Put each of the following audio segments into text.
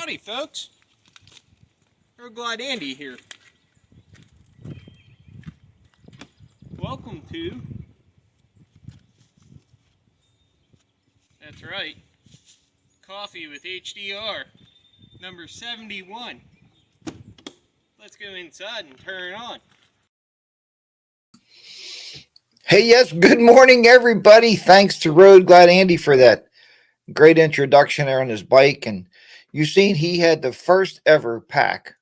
Howdy, folks. Real glad Andy here. Welcome to, that's right, Coffee with HDR, number 71. Let's go inside and turn it on. Hey, yes, good morning, everybody. Thanks to Road Glad Andy for that great introduction there on his bike. And you've seen he had the first ever pack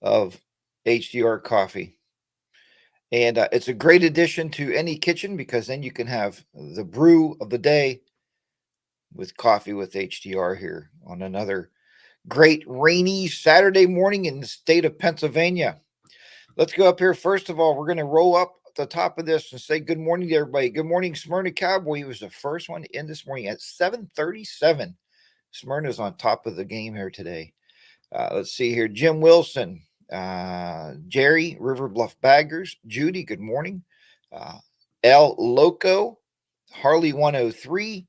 of HDR coffee. And it's a great addition to any kitchen because then you can have the brew of the day with coffee with HDR here on another great rainy Saturday morning in the state of Pennsylvania. Let's go up here. First of all, we're going to roll up the top of this and say good morning to everybody. Good morning, Smyrna Cowboy. He was the first one in this morning at 7:37. Smyrna's on top of the game here today. Let's see here. Jim Wilson, Jerry, River Bluff Baggers, Judy, good morning. El Loco, Harley 103,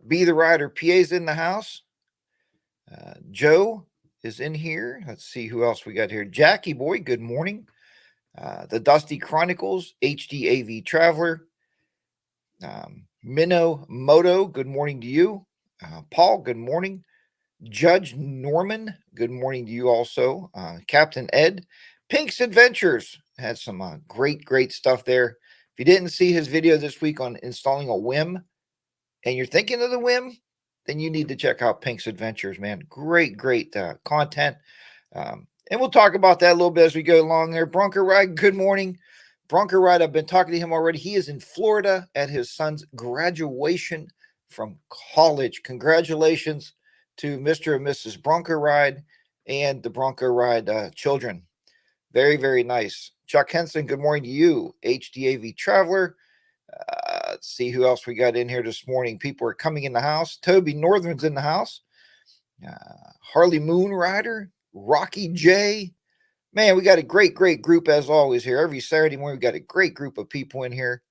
Be the Rider, PA's in the house. Joe is in here. Let's see who else we got here. Jackie Boy, good morning. The Dusty Chronicles, HDAV Traveler, Minnow Moto, good morning to you. Paul, good morning. Judge Norman, good morning to you also. Captain Ed, Pink's Adventures, had some great stuff there. If you didn't see his video this week on installing a WIM and you're thinking of the WIM, then you need to check out Pink's Adventures, man. Great content. And we'll talk about that a little bit as we go along there. Bronco Ride, good morning. Bronco Ride, I've been talking to him already. He is in Florida at his son's graduation from college. Congratulations to Mr. and Mrs. Bronco Ride and the Bronco Ride children. Very nice. Chuck Henson, good morning to you. HDAV Traveler. Let's see who else we got in here this morning. People are coming in the house. Toby Northern's in the house. Harley Moon Rider. Rocky J. Man, we got a great group as always here. Every Saturday morning, we got a great group of people in here.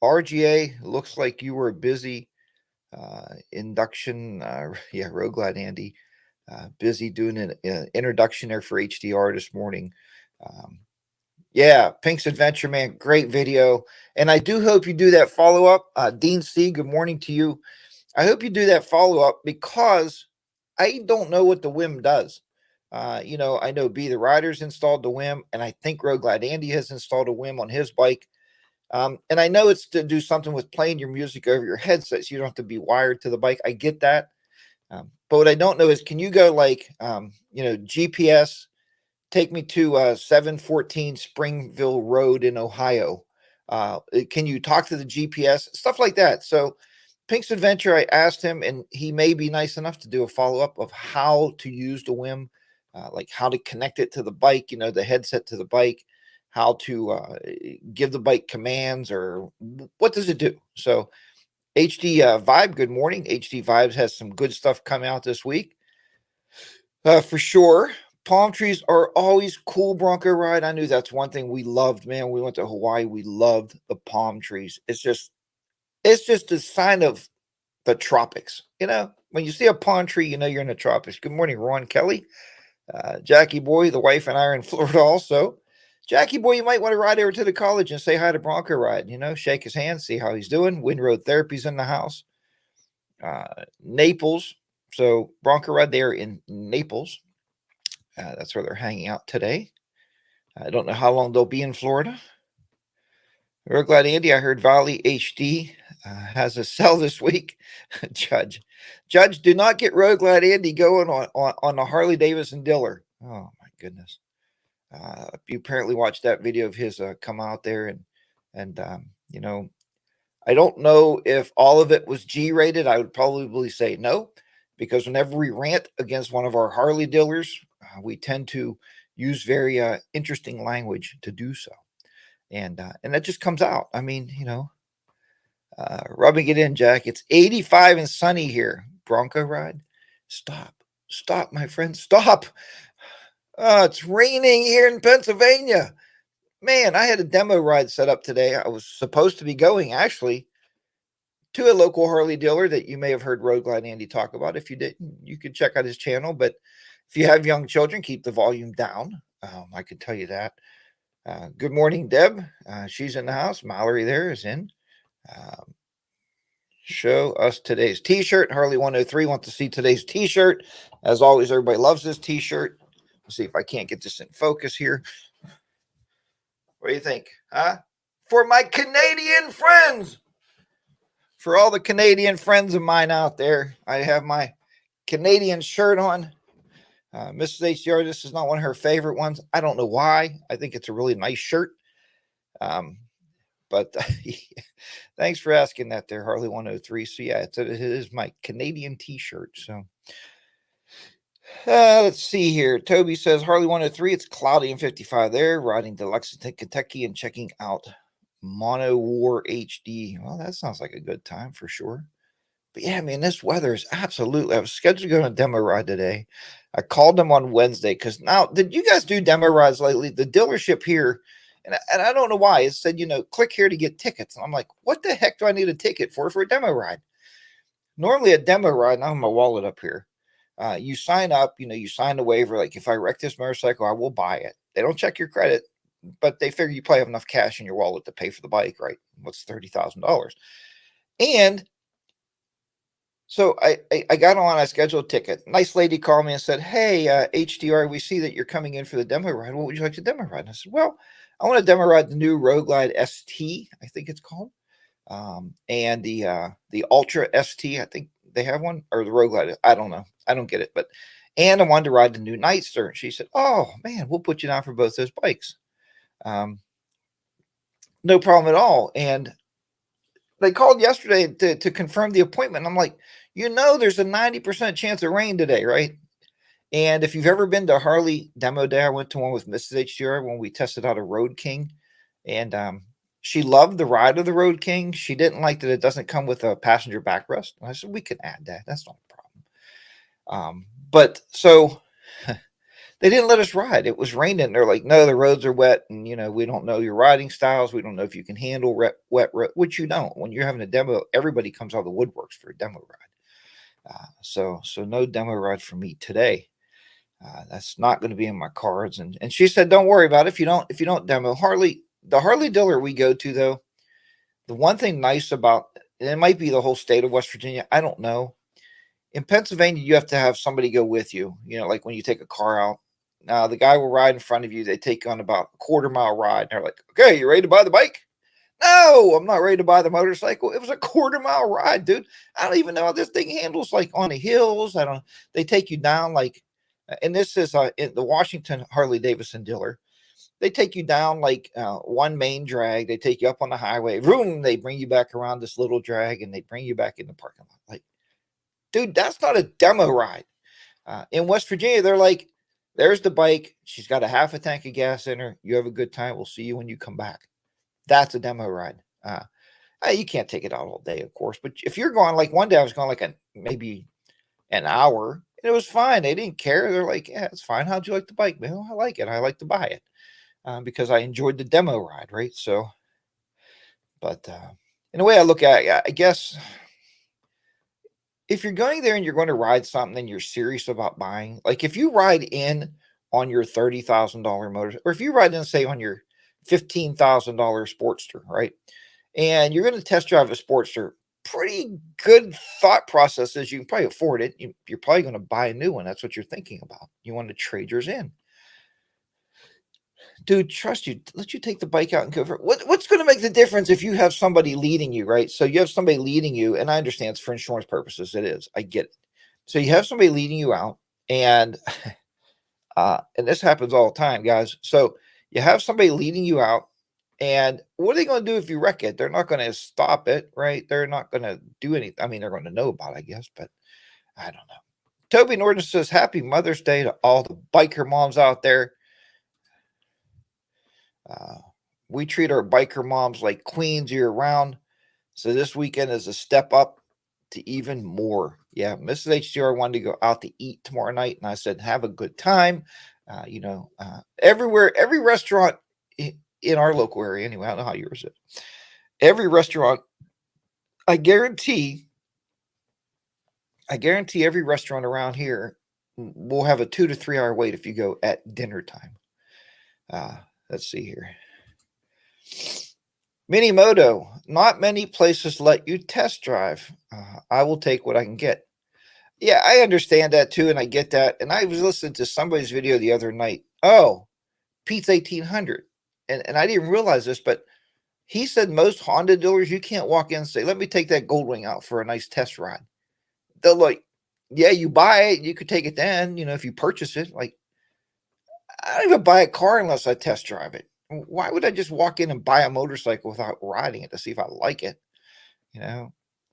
RGA, looks like you were busy. Induction. Yeah, Road Glad Andy. Busy doing an introduction there for HDR this morning. Yeah, Pink's Adventure, man. Great video. And I do hope you do that follow-up. Dean C., good morning to you. I hope you do that follow-up because I don't know what the WIM does. I know Be the Rider's installed the WIM, and I think Road Glad Andy has installed a WIM on his bike. And I know it's to do something with playing your music over your headset, so you don't have to be wired to the bike. I get that. But what I don't know is, can you go like, GPS, take me to 714 Springville Road in Ohio? Can you talk to the GPS? Stuff like that. So Pink's Adventure, I asked him, and he may be nice enough to do a follow-up of how to use the WIM, like how to connect it to the bike, the headset to the bike, how to give the bike commands, or what does it do? So HD Vibe, good morning. HD Vibes has some good stuff coming out this week. For sure. Palm trees are always cool, Bronco Ride. I knew that's one thing we loved, man. We went to Hawaii. We loved the palm trees. It's just a sign of the tropics. When you see a palm tree, you're in the tropics. Good morning, Ron Kelly. Jackie Boy, the wife and I are in Florida also. Jackie Boy, you might want to ride over to the college and say hi to Bronco Ride. Shake his hand, see how he's doing. Wind Road Therapy's in the house. Naples. So Bronco Ride, they're in Naples. That's where they're hanging out today. I don't know how long they'll be in Florida. We're glad, Andy. I heard Valley HD has a sell this week. Judge, do not get Road Glad Andy going on the Harley Davidson Diller. Oh my goodness. You apparently watched that video of his come out there, and I don't know if all of it was G-rated. I would probably say no, because whenever we rant against one of our Harley dealers, we tend to use very interesting language to do so. And that just comes out. I mean, rubbing it in, Jack. It's 85 and sunny here. Bronco Ride. Stop, my friend. Stop. It's raining here in Pennsylvania. Man, I had a demo ride set up today. I was supposed to be going actually to a local Harley dealer that you may have heard Road Glide Andy talk about. If you didn't, you could check out his channel. But if you have young children, keep the volume down. I can tell you that. Good morning, Deb. She's in the house. Mallory there is in. Show us today's t-shirt. Harley 103 wants to see today's t-shirt. As always, everybody loves this t-shirt. Let's see if I can't get this in focus here. What do you think? Huh? For my Canadian friends. For all the Canadian friends of mine out there, I have my Canadian shirt on. Mrs. HDR, this is not one of her favorite ones. I don't know why. I think it's a really nice shirt. But thanks for asking that there, Harley 103. So yeah, it is my Canadian t-shirt. So let's see here. Toby says Harley 103. It's cloudy and 55 there. Riding to Lexington, Kentucky, and checking out Mono War HD. Well, that sounds like a good time for sure. But yeah, man, this weather is absolutely. I was scheduled to go on a demo ride today. I called them on Wednesday because now, did you guys do demo rides lately? The dealership here, and I don't know why, it said, click here to get tickets. And I'm like, what the heck do I need a ticket for a demo ride? Normally a demo ride, and I have my wallet up here. You sign up, you sign the waiver. Like, if I wreck this motorcycle, I will buy it. They don't check your credit, but they figure you probably have enough cash in your wallet to pay for the bike, right? What's $30,000? And so I got on, I scheduled a ticket. Nice lady called me and said, hey, HDR, we see that you're coming in for the demo ride. What would you like to demo ride? And I said, well, I want to demo ride the new Road Glide ST, I think it's called. And the Ultra ST, I think they have one, or the Road Glide. I don't know. I don't get it. And I wanted to ride the new Nightster. And she said, oh, man, we'll put you down for both those bikes. No problem at all. And they called yesterday to confirm the appointment. I'm like, there's a 90% chance of rain today, right? And if you've ever been to Harley demo day, I went to one with Mrs. HDR when we tested out a Road King. And she loved the ride of the Road King. She didn't like that it doesn't come with a passenger backrest. And I said, we can add that. That's not a problem. But so they didn't let us ride. It was raining. They're like, no, the roads are wet. And, we don't know your riding styles. We don't know if you can handle wet road, which you don't. When you're having a demo, everybody comes out of the woodworks for a demo ride. So no demo ride for me today. That's not going to be in my cards. And she said, don't worry about it if you don't demo. The Harley dealer we go to, though, the one thing nice about, and it might be the whole state of West Virginia, I don't know. In Pennsylvania, you have to have somebody go with you, like when you take a car out. Now, the guy will ride in front of you. They take on about a quarter-mile ride. And they're like, okay, you ready to buy the bike? No, I'm not ready to buy the motorcycle. It was a quarter-mile ride, dude. I don't even know how this thing handles, like, on the hills. They take you down, like, and this is in the Washington Harley-Davidson dealer. They take you down, like, one main drag. They take you up on the highway. Vroom, they bring you back around this little drag, and they bring you back in the parking lot. Like, dude, that's not a demo ride. In West Virginia, they're like, there's the bike. She's got a half a tank of gas in her. You have a good time. We'll see you when you come back. That's a demo ride. You can't take it out all day, of course. But if you're going, like one day I was going like maybe an hour, and it was fine. They didn't care. They're like, yeah, it's fine. How'd you like the bike? Man, I like it. I like to buy it because I enjoyed the demo ride, right? So, but in a way I look at it, I guess if you're going there and you're going to ride something and you're serious about buying, like if you ride in on your $30,000 motor, or if you ride in, say, on your $15,000 Sportster, right? And you're going to test drive a Sportster, pretty good thought process is you can probably afford it. You're probably going to buy a new one. That's what you're thinking about. You want to trade yours in. Dude, trust you. Let you take the bike out and go for it. What's going to make the difference if you have somebody leading you, right? So you have somebody leading you, and I understand it's for insurance purposes. It is. I get it. So you have somebody leading you out, and this happens all the time, guys. So you have somebody leading you out, and what are they going to do if you wreck it? They're not going to stop it, right? They're not going to do anything. I mean, they're going to know about it, I guess, but I don't know. Toby Norton says, happy Mother's Day to all the biker moms out there. We treat our biker moms like queens year round. So this weekend is a step up to even more. Yeah, Mrs. HDR wanted to go out to eat tomorrow night, and I said, have a good time. Everywhere, every restaurant in our local area, anyway, I don't know how yours is. Every restaurant I guarantee every restaurant around here will have a 2 to 3 hour wait if you go at dinner time. Let's see here. Minimoto, not many places let you test drive. I will take what I can get. Yeah, I understand that too, and I get that. And I was listening to somebody's video the other night. Oh, Pete's 1800. And I didn't realize this, but he said most Honda dealers, you can't walk in and say, let me take that Goldwing out for a nice test ride. They're like, yeah, you buy it, you could take it then, if you purchase it. Like, I don't even buy a car unless I test drive it. Why would I just walk in and buy a motorcycle without riding it to see if I like it?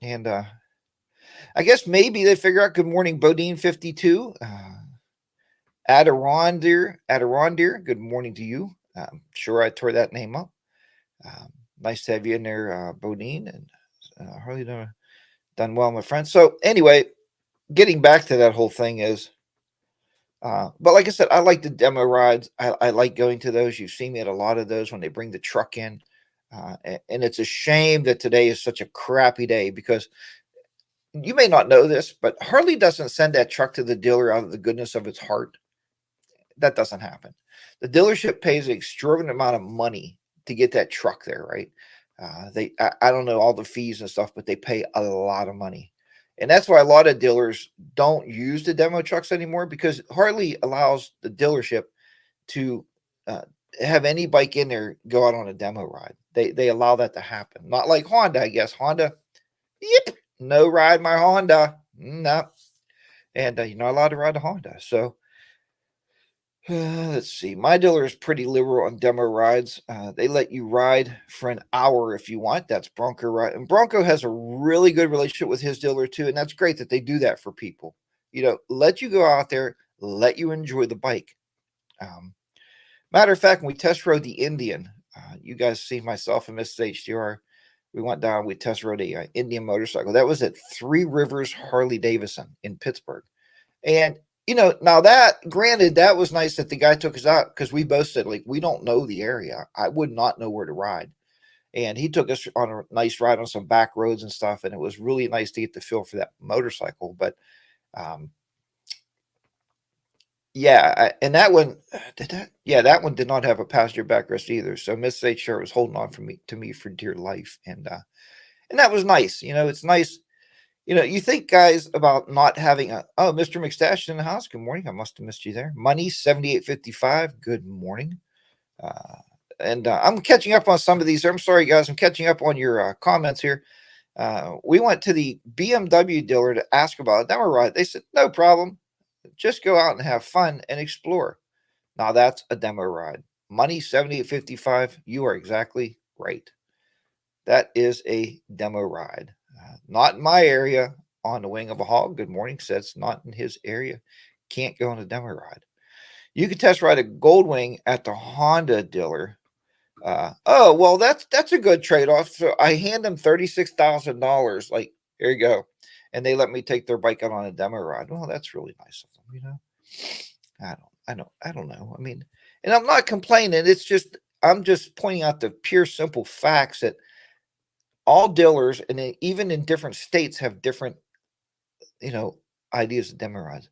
And I guess maybe they figure out, good morning, Bodine 52. Adirondir, good morning to you. I'm sure I tore that name up. Nice to have you in there, Bodine, and Harley done well, my friend. So anyway, getting back to that whole thing is, but like I said, I like the demo rides. I like going to those. You've seen me at a lot of those when they bring the truck in. And it's a shame that today is such a crappy day, because you may not know this, but Harley doesn't send that truck to the dealer out of the goodness of its heart. That doesn't happen. The dealership pays an extraordinary amount of money to get that truck there, right? I don't know all the fees and stuff, but they pay a lot of money. And that's why a lot of dealers don't use the demo trucks anymore, because Harley allows the dealership to have any bike in there go out on a demo ride. They allow that to happen. Not like Honda, I guess. Honda, yep, no ride my Honda. No. And you're not allowed to ride a Honda. So let's see. My dealer is pretty liberal on demo rides. They let you ride for an hour if you want. That's Bronco Ride. And Bronco has a really good relationship with his dealer too. And that's great that they do that for people. Let you go out there, let you enjoy the bike. Matter of fact, when we test rode the Indian, you guys see myself and Mrs. HDR, we went down, we test rode a Indian motorcycle. That was at Three Rivers Harley-Davidson in Pittsburgh. And now that, granted, that was nice that the guy took us out, because we both said, like, we don't know the area. I would not know where to ride. And he took us on a nice ride on some back roads and stuff. And it was really nice to get the feel for that motorcycle. But, yeah, and that one, that one did not have a passenger backrest either. So Miss HR was holding on to me for dear life. And that was nice. It's nice. You think, guys, about not having Mr. McStash in the house. Good morning. I must have missed you there. Money 7855. Good morning. And I'm catching up on some of these. I'm sorry, guys. I'm catching up on your comments here. We went to the BMW dealer to ask about a demo ride. They said, no problem. Just go out and have fun and explore. Now that's a demo ride. Money 7855. You are exactly right. That is a demo ride. Not in my area, on the wing of a hog. Good morning. Says not in his area. Can't go on a demo ride. You can test ride a Goldwing at the Honda dealer. Well, that's a good trade-off. So I hand them $36,000. Like, here you go. And they let me take their bike out on a demo ride. Well, that's really nice of them, I don't know. I mean, and I'm not complaining. It's just, I'm just pointing out the pure, simple facts that all dealers, and even in different states, have different, ideas of demo rides.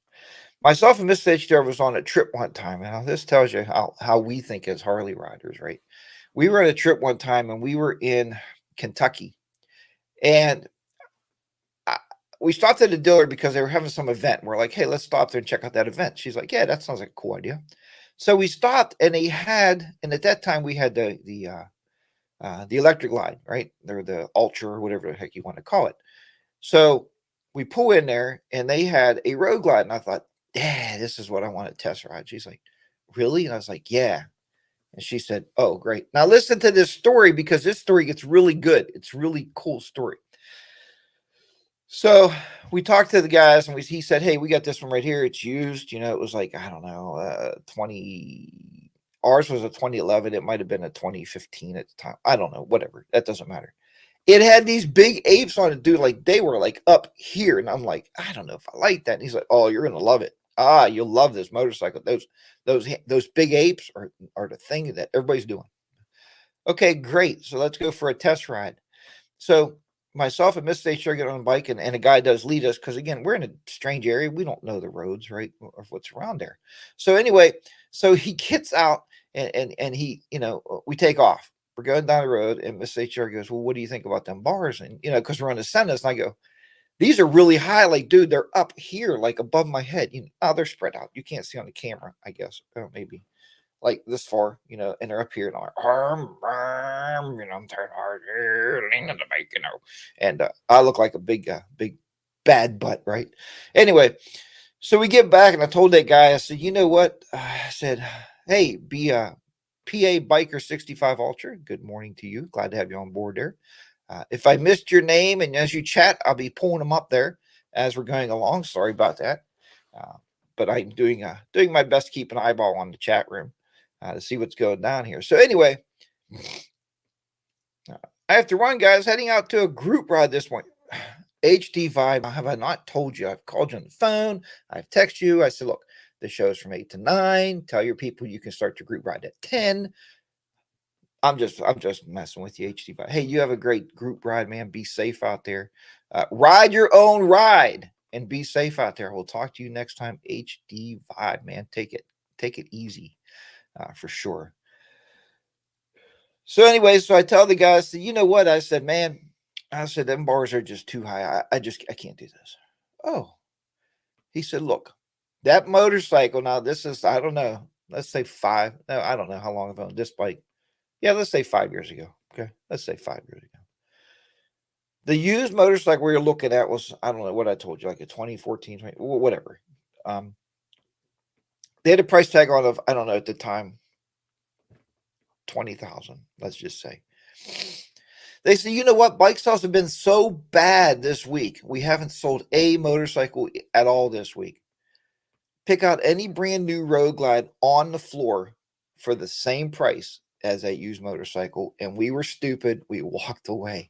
Myself and Miss HDR was on a trip one time, and this tells you how we think as Harley riders, right? We were on a trip one time, and we were in Kentucky, and we stopped at a dealer because they were having some event. We're like, hey, let's stop there and check out that event. She's like, yeah, that sounds like a cool idea. So we stopped, and and at that time we had the electric line, right? They're the Ultra or whatever the heck you want to call it. So we pull in there, and they had a road glide, and I thought, yeah, this is what I want to test ride. She's like, really? And I was like, yeah. And she said, oh, great. Now listen to this story, because this story gets really good. It's a really cool story. So we talked to the guys, and he said, hey, we got this one right here. It's used. It was like, I don't know, 20. Ours was a 2011. It might have been a 2015 at the time. I don't know. Whatever. That doesn't matter. It had these big apes on it, dude. Like, they were like up here. And I'm like, I don't know if I like that. And he's like, oh, you're going to love it. You'll love this motorcycle. Those big apes are the thing that everybody's doing. Okay, great. So let's go for a test ride. So myself and Miss HDR get on a bike, and a guy does lead us because, again, we're in a strange area. We don't know the roads, right, or what's around there. So anyway, so he gets out, and he, we take off. We're going down the road, and Miss HDR goes, well, what do you think about them bars? And, because we're on the Senate, and I go, these are really high. Like, dude, they're up here, like above my head. They're spread out. You can't see on the camera, I guess. Maybe like this far, and they're up here, and I'm like, I'm tired hard, leaning on the bike, and I look like a big bad butt, right? Anyway, so we get back, and I told that guy, I said, you know what? I said, hey, PA Biker 65 Ultra, good morning to you. Glad to have you on board there. If I missed your name and as you chat, I'll be pulling them up there as we're going along. Sorry about that. But I'm doing my best to keep an eyeball on the chat room to see what's going down here. So anyway, I have to run, guys. Heading out to a group ride this morning. HD Vibe. Have I not told you? I've called you on the phone. I've texted you. I said, look, the show's from 8 to 9. Tell your people you can start your group ride at 10. I'm just messing with you, HD Vibe. Hey, you have a great group ride, man. Be safe out there. Ride your own ride and be safe out there. We'll talk to you next time. HD Vibe, man. Take it easy, for sure. So anyway, so I tell the guys, you know what? I said, man, them bars are just too high. I can't do this. Oh, he said, look, that motorcycle. Now this is, I don't know. Let's say 5. No, I don't know how long I've owned this bike. Yeah, let's say 5 years ago. Okay, let's say 5 years ago. The used motorcycle we were looking at was, I don't know what I told you, like a 2014, 20, whatever. They had a price tag on of, I don't know at the time, 20,000. Let's just say. They said, you know what? Bike sales have been so bad this week. We haven't sold a motorcycle at all this week. Pick out any brand new Road Glide on the floor for the same price as a used motorcycle, and we were stupid. We walked away.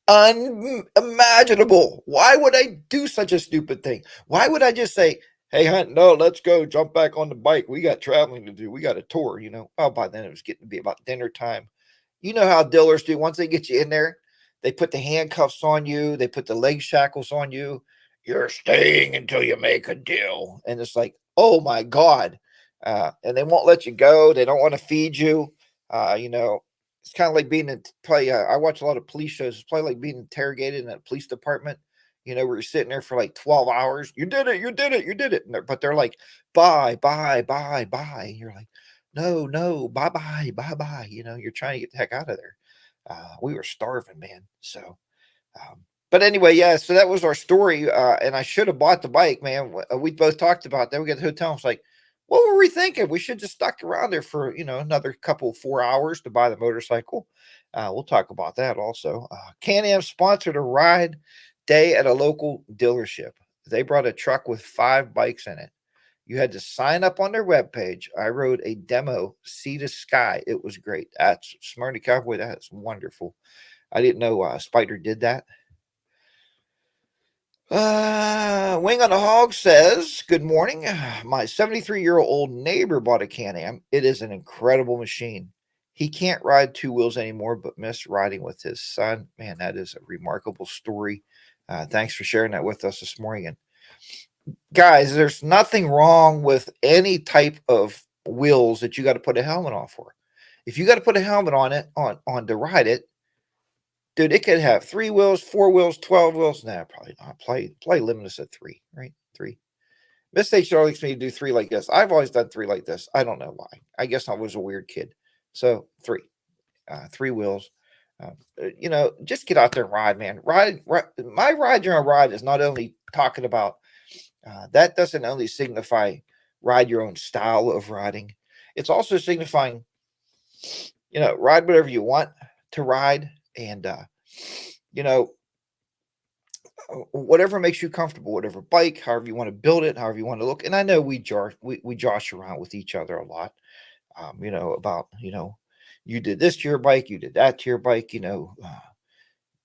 Unimaginable. Why would I do such a stupid thing? Why would I just say, hey, Hunt, no, let's go jump back on the bike. We got traveling to do. We got a tour, Oh, by then it was getting to be about dinner time. You know how dealers do. Once they get you in there, they put the handcuffs on you. They put the leg shackles on you. You're staying until you make a deal. And it's like, oh, my God. And they won't let you go. They don't want to feed you. It's kind of like being in play. I watch a lot of police shows. It's probably like being interrogated in a police department, where you're sitting there for like 12 hours. You did it. You did it. You did it. But they're like, bye, bye, bye, bye. And you're like, no, bye, bye, bye, bye. You're trying to get the heck out of there. We were starving, man. So, but anyway, yeah, so that was our story. And I should have bought the bike, man. We both talked about that. We got to the hotel. It's like, what were we thinking? We should just stuck around there for, another 4 hours to buy the motorcycle. We'll talk about that also. Can-Am sponsored a ride day at a local dealership. They brought a truck with 5 bikes in it. You had to sign up on their webpage. I rode a demo, Sea to Sky. It was great. That's Smarty Cowboy. That's wonderful. I didn't know Spider did that. Wing on the Hog says, good morning. My 73-year-old neighbor bought a Can-Am. It is an incredible machine. He can't ride 2 wheels anymore, but missed riding with his son. Man, that is a remarkable story. Thanks for sharing that with us this morning. And guys, there's nothing wrong with any type of wheels that you got to put a helmet on for. If you got to put a helmet on it, on to ride it, dude, it could have 3 wheels, 4 wheels, 12 wheels. Nah, probably not. Play limitless at 3, right? 3. Miss HR likes me to do 3 like this. I've always done 3 like this. I don't know why. I guess I was a weird kid. So 3. 3 wheels. Just get out there and ride, man. Ride. My ride your own ride is not only talking about, that doesn't only signify ride your own style of riding. It's also signifying, ride whatever you want to ride. And, whatever makes you comfortable, whatever bike, however you want to build it, however you want to look. And I know we josh around with each other a lot, about, you did this to your bike, you did that to your bike.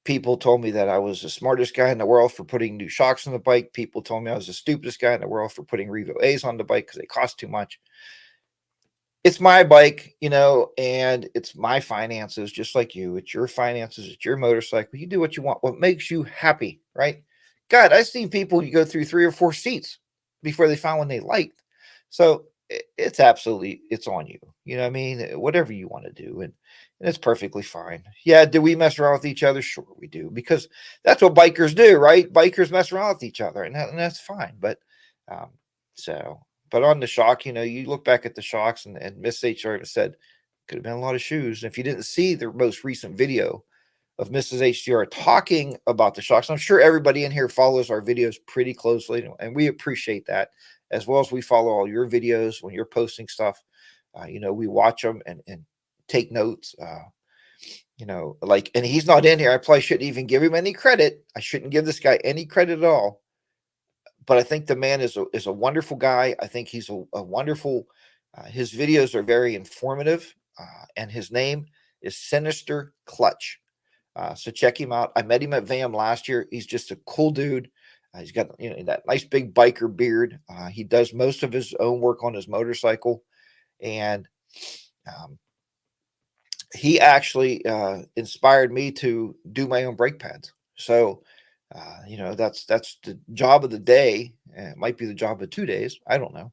People told me that I was the smartest guy in the world for putting new shocks on the bike. People told me I was the stupidest guy in the world for putting Revo A's on the bike because they cost too much. it's my bike, you know, and it's my finances, just like you. It's your finances. It's your motorcycle. You do what you want. What makes you happy, right? God, I've seen people you go through 3 or 4 seats before they find one they liked. So it's absolutely, it's on you. You know what I mean? Whatever you want to do, and it's perfectly fine. Yeah, do we mess around with each other? Sure, we do, because that's what bikers do, right? Bikers mess around with each other, and that's fine. But um, so but on the shock, you know, you look back at the shocks, and Miss HR said, could have been a lot of shoes. And if you didn't see the most recent video of Mrs. HDR talking about the shocks, I'm sure everybody in here follows our videos pretty closely, and we appreciate that, as well as we follow all your videos when you're posting stuff. You know, we watch them and take notes. You know, like, and he's not in here. I probably shouldn't even give him any credit. I shouldn't give this guy any credit at all, but I think the man is a wonderful guy. I think he's a wonderful. His videos are very informative, and his name is Sinister Clutch. So check him out. I met him at VAM last year. He's just a cool dude. He's got, you know, that nice big biker beard. He does most of his own work on his motorcycle, and um, he actually inspired me to do my own brake pads. So you know, that's the job of the day. It might be the job of 2 days. I don't know.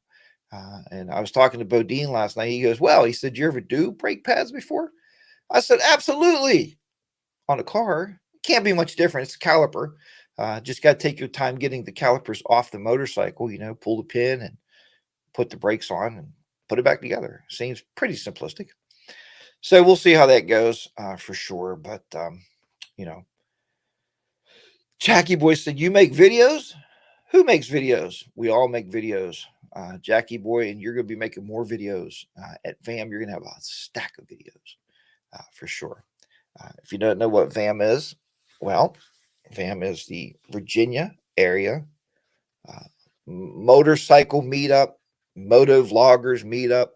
And I was talking to Bodine last night. He goes, well, he said, you ever do brake pads before? I said, absolutely. On a car, can't be much different. It's a caliper. Just got to take your time getting the calipers off the motorcycle, you know, pull the pin and put the brakes on and put it back together. Seems pretty simplistic. So we'll see how that goes for sure. But, you know, Jackie Boy said, you make videos? Who makes videos? We all make videos. Jackie Boy, and you're going to be making more videos. At VAM, you're going to have a stack of videos for sure. If you don't know what VAM is, well, VAM is the Virginia area motorcycle meetup, moto vloggers meetup.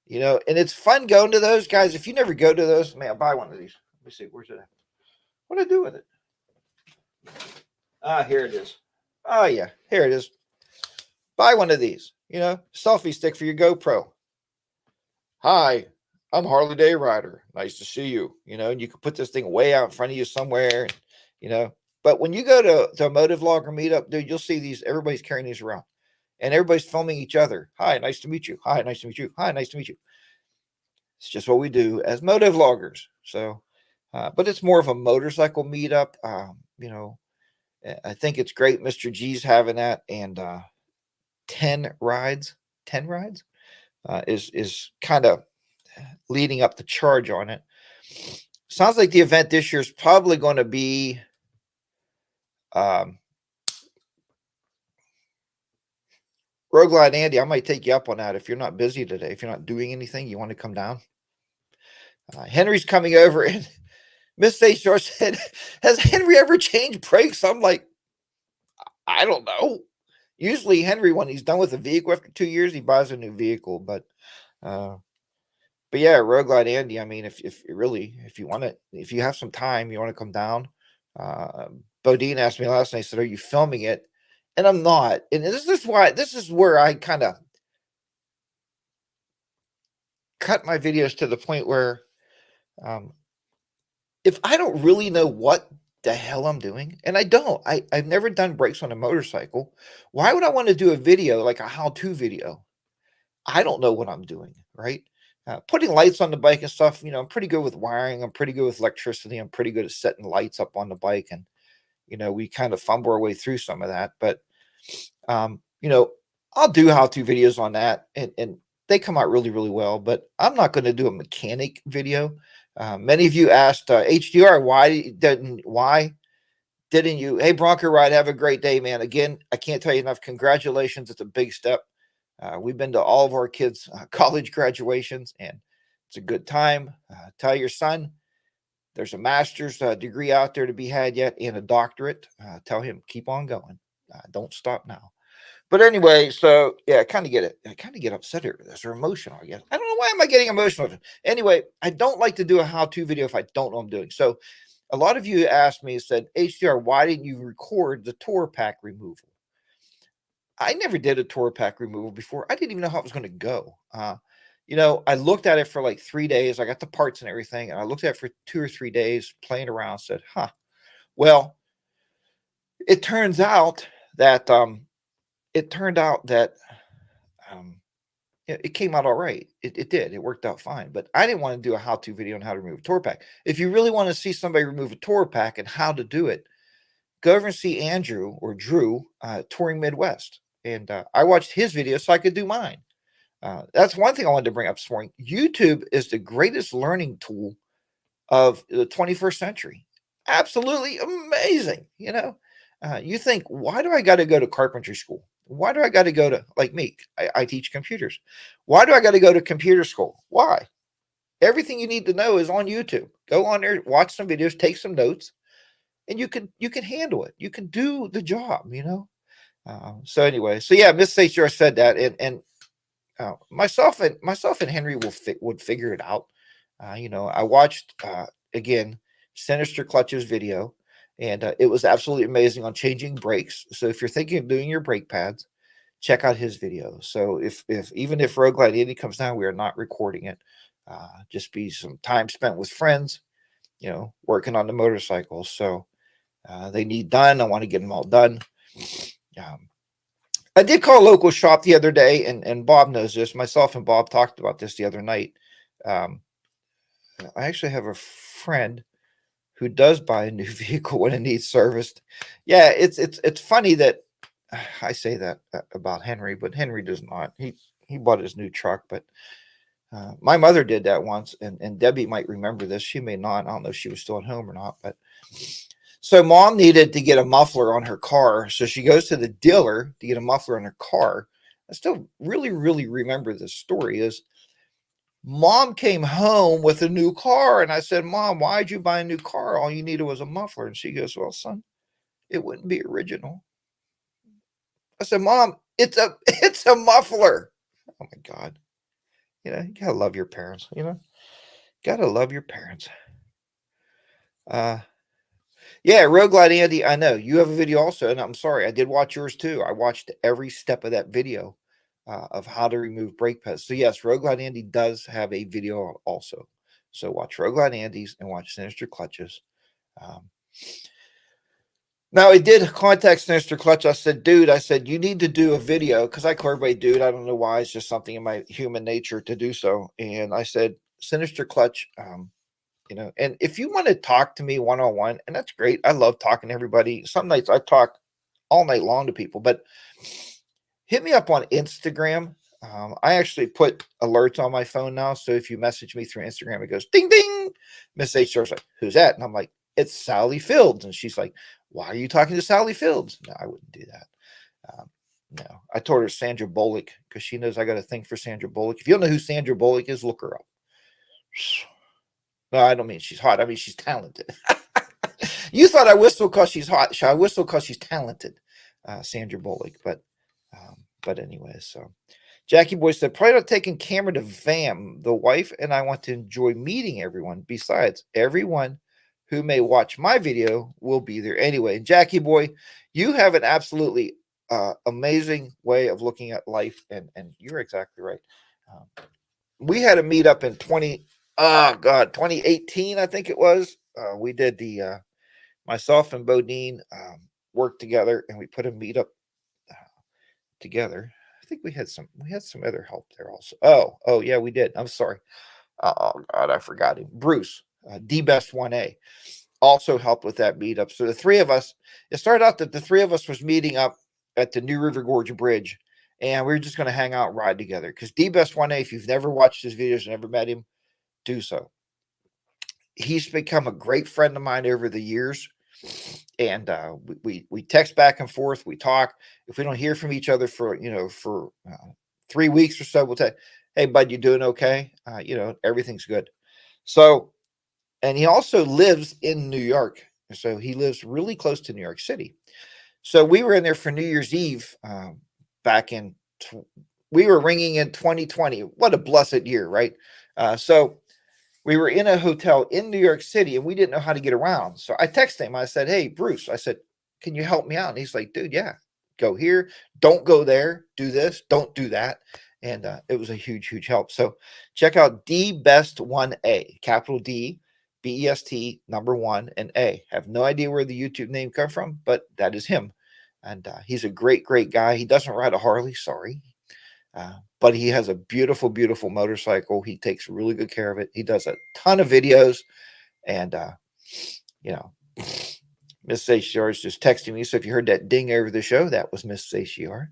You know, and it's fun going to those guys. If you never go to those, man, buy one of these. Let me see. Where's it at? What do I do with it? Here it is. Oh, yeah. Here it is. Buy one of these. You know, selfie stick for your GoPro. Hi, I'm HarleyDayRider. Nice to see you. You know, and you can put this thing way out in front of you somewhere. And, you know, but when you go to a moto vlogger meetup, dude, you'll see these. Everybody's carrying these around, and everybody's filming each other. Hi, nice to meet you. Hi, nice to meet you. Hi, nice to meet you. It's just what we do as moto vloggers. So, but it's more of a motorcycle meetup. You know, I think it's great. Mr. G's having that, and 10 rides is kind of leading up the charge on it. Sounds like the event this year is probably going to be Road Glide Andy. I might take you up on that if you're not busy today. If you're not doing anything, you want to come down. Henry's coming over, and Miss HR said, has Henry ever changed brakes? I'm like, I don't know. Usually Henry, when he's done with a vehicle after 2 years, he buys a new vehicle. But yeah, Road Glide Andy, I mean, if you want to, if you have some time, you want to come down. Bodine asked me last night, said, are you filming it? And I'm not. And this is where I kind of cut my videos to the point where if I don't really know what the hell I'm doing, and I've never done brakes on a motorcycle, why would I want to do a video like a how-to video? I don't know what I'm doing, right? Putting lights on the bike and stuff, you know, I'm pretty good with wiring. I'm pretty good with electricity. I'm pretty good at setting lights up on the bike. And, you know, we kind of fumble our way through some of that. But, you know, I'll do how-to videos on that. And they come out really, really well. But I'm not going to do a mechanic video. Many of you asked HDR, why didn't you? Hey, Bronco Ride, have a great day, man. Again, I can't tell you enough. Congratulations. It's a big step. We've been to all of our kids' college graduations, and it's a good time. Tell your son there's a master's degree out there to be had yet and a doctorate. Tell him, keep on going. Don't stop now. But anyway, so yeah, I kind of get upset over this or emotional, I guess. I don't know why am I getting emotional. Anyway, I don't like to do a how-to video if I don't know what I'm doing. So a lot of you asked me, said, HDR, why didn't you record the tour pack removal? I never did a tour pack removal before. I didn't even know how it was going to go. I looked at it for like 3 days. I got the parts and everything, and I looked at it for 2 or 3 days, playing around. Said, "Huh." Well, it turns out that um, it came out all right. It did. It worked out fine. But I didn't want to do a how-to video on how to remove a tour pack. If you really want to see somebody remove a tour pack and how to do it, go over and see Andrew or Drew touring Midwest, and I watched his video so I could do mine. That's one thing I wanted to bring up this morning. YouTube is the greatest learning tool of the 21st century. Absolutely amazing. You think, why do I got to go to carpentry school? Why do I got to go to, like me? I teach computers. Why do I got to go to computer school? Why? Everything you need to know is on YouTube. Go on there, watch some videos, take some notes, and you can handle it. You can do the job. So anyway, so yeah, Miss HDR said that, and myself and Henry would figure it out. I watched again Sinister Clutch's video, and it was absolutely amazing on changing brakes. So if you're thinking of doing your brake pads, check out his video. So if even if Road Glide Indy comes down, we are not recording it. Just be some time spent with friends, working on the motorcycles. So they need done. I want to get them all done. I did call a local shop the other day, and Bob knows this. Myself and Bob talked about this the other night. I actually have a friend who does buy a new vehicle when it needs serviced. Yeah, it's funny that I say that about Henry, but Henry does not. He bought his new truck, but my mother did that once, and Debbie might remember this. She may not. I don't know if she was still at home or not, but so mom needed to get a muffler on her car. So she goes to the dealer to get a muffler on her car. I still really, really remember this story is mom came home with a new car. And I said, Mom, why'd you buy a new car? All you needed was a muffler. And she goes, well, son, it wouldn't be original. I said, Mom, it's a muffler. Oh my God. You gotta love your parents, gotta love your parents. Yeah, Road Glide Andy, I know you have a video also, and I'm sorry, I did watch yours too. I watched every step of that video of how to remove brake pads. So yes, Road Glide Andy does have a video also. So watch Road Glide Andy's and watch Sinister Clutches. Now I did contact Sinister Clutch. I said, dude, you need to do a video because I call everybody dude. I don't know why. It's just something in my human nature to do so. And I said, Sinister Clutch, and if you want to talk to me one-on-one, and that's great. I love talking to everybody. Some nights I talk all night long to people, but hit me up on Instagram. I actually put alerts on my phone now. So if you message me through Instagram, it goes ding, ding. Miss HDR's like, who's that? And I'm like, it's Sally Fields. And she's like, why are you talking to Sally Fields? No, I wouldn't do that. No, I told her Sandra Bullock because she knows I got a thing for Sandra Bullock. If you don't know who Sandra Bullock is, look her up. No, I don't mean she's hot. I mean she's talented. You thought I whistle because she's hot. I whistle because she's talented, Sandra Bullock. But anyway, so Jackie Boy said, probably not taking camera to VAM. The wife and I want to enjoy meeting everyone. Besides, everyone who may watch my video will be there anyway. And Jackie Boy, you have an absolutely amazing way of looking at life, and you're exactly right. We had a meetup in 2018, I think it was. We did the myself and Bodine worked together, and we put a meetup together. I think we had some other help there also. Oh yeah, we did. I'm sorry. Oh God, I forgot him. Bruce, D-Best 1A, also helped with that meetup. So the three of us, it started out that the three of us was meeting up at the New River Gorge Bridge, and we were just going to hang out and ride together. Because D-Best 1A, if you've never watched his videos and never met him, do so. He's become a great friend of mine over the years, and we text back and forth. We talk. If we don't hear from each other for 3 weeks or so, we'll say, "Hey, bud, you doing okay? Everything's good." So, and he also lives in New York, so he lives really close to New York City. So we were in there for New Year's Eve back in. We were ringing in 2020. What a blessed year, right? So we were in a hotel in New York City, and we didn't know how to get around. So I texted him. I said, hey, Bruce, I said, can you help me out? And he's like, dude, yeah, go here. Don't go there. Do this. Don't do that. and it was a huge help. So check out DBest1A, capital D, BEST, number 1, and A. Have no idea where the YouTube name come from, but that is him. And he's a great guy. He doesn't ride a Harley, sorry. But he has a beautiful motorcycle. He takes really good care of it. He does a ton of videos. And, you know, Mrs. HDR is just texting me. So if you heard that ding over the show, that was Mrs. HDR.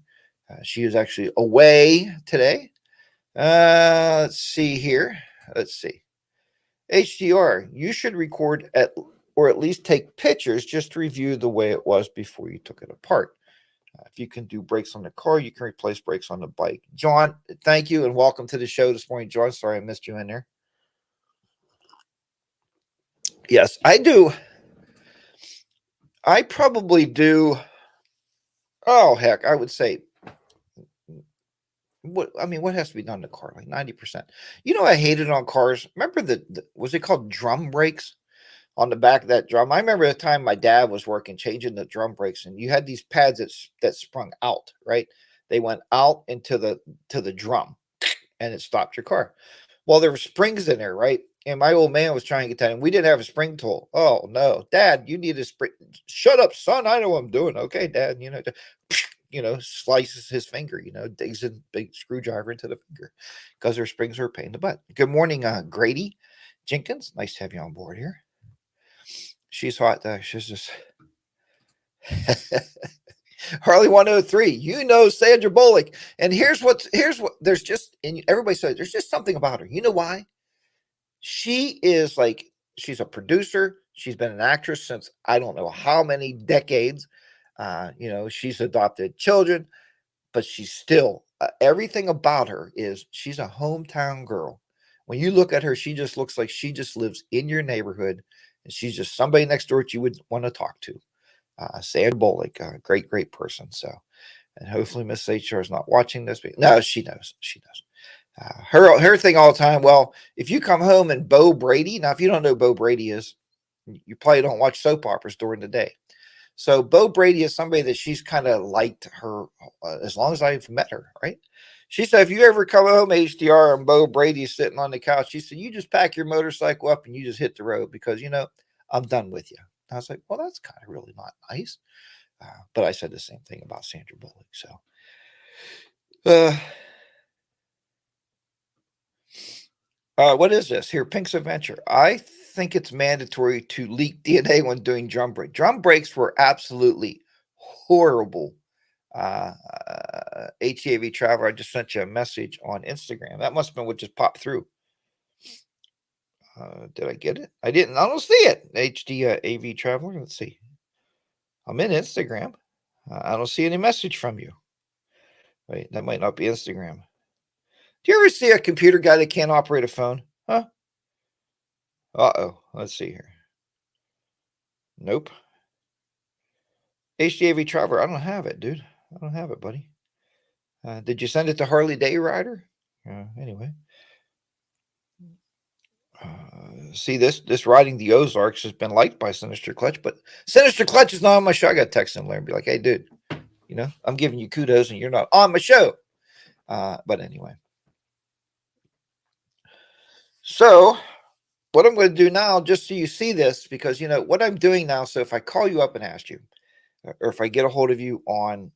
She is actually away today. Let's see here. Let's see. HDR, you should record or at least take pictures just to review the way it was before you took it apart. If you can do brakes on the car, you can replace brakes on the bike. John, thank you and welcome to the show this morning, John. Sorry I missed you in there. Yes, I do. I probably do. Oh, heck, I would say what has to be done to the car? Like 90%. You know, I hated on cars. Remember was it called drum brakes on the back of that drum? I remember the time my dad was working, changing the drum brakes, and you had these pads that sprung out, right? They went out into the drum and it stopped your car. Well, there were springs in there, right? And my old man was trying to get that, and we didn't have a spring tool. Oh no, Dad, you need a spring. Shut up, son. I know what I'm doing. Okay, Dad. Slices his finger. Digs a big screwdriver into the finger because their springs are a pain in the butt. Good morning, Grady Jenkins. Nice to have you on board here. She's hot. She's just Harley 103. Sandra Bullock. And here's what there's just, and everybody says there's just something about her. You know why? She is like, she's a producer. She's been an actress since I don't know how many decades. She's adopted children, but she's still, everything about her is she's a hometown girl. When you look at her, she just looks like she just lives in your neighborhood, and she's just somebody next door that you would want to talk to. Sandra Bullock, great person. So, and hopefully Miss HR is not watching this. But no, she knows. She knows. Her thing all the time. Well, if you come home and Bo Brady, now if you don't know who Bo Brady is, you probably don't watch soap operas during the day. So Bo Brady is somebody that she's kind of liked her as long as I've met her, right? She said, if you ever come home, HDR, and Bo Brady's sitting on the couch, she said, you just pack your motorcycle up and you just hit the road because, I'm done with you. I was like, well, that's kind of really not nice. But I said the same thing about Sandra Bullock. So, what is this here? Pink's Adventure. I think it's mandatory to leak DNA when doing drum brakes. Drum brakes were absolutely horrible. HDAV Traveler, I just sent you a message on Instagram. That must have been what just popped through. Did I get it? I didn't. I don't see it. AV Traveler. Let's see. I'm in Instagram. I don't see any message from you. Wait, that might not be Instagram. Do you ever see a computer guy that can't operate a phone? Huh? Uh-oh. Let's see here. Nope. HDAV Traveler. I don't have it, dude. I don't have it, buddy. Did you send it to HarleyDayRider? Anyway. See, this riding the Ozarks has been liked by Sinister Clutch, but Sinister Clutch is not on my show. I got to text him later and be like, hey, dude, I'm giving you kudos and you're not on my show. But anyway. So what I'm going to do now, just so you see this, because, what I'm doing now, so if I call you up and ask you, or if I get a hold of you on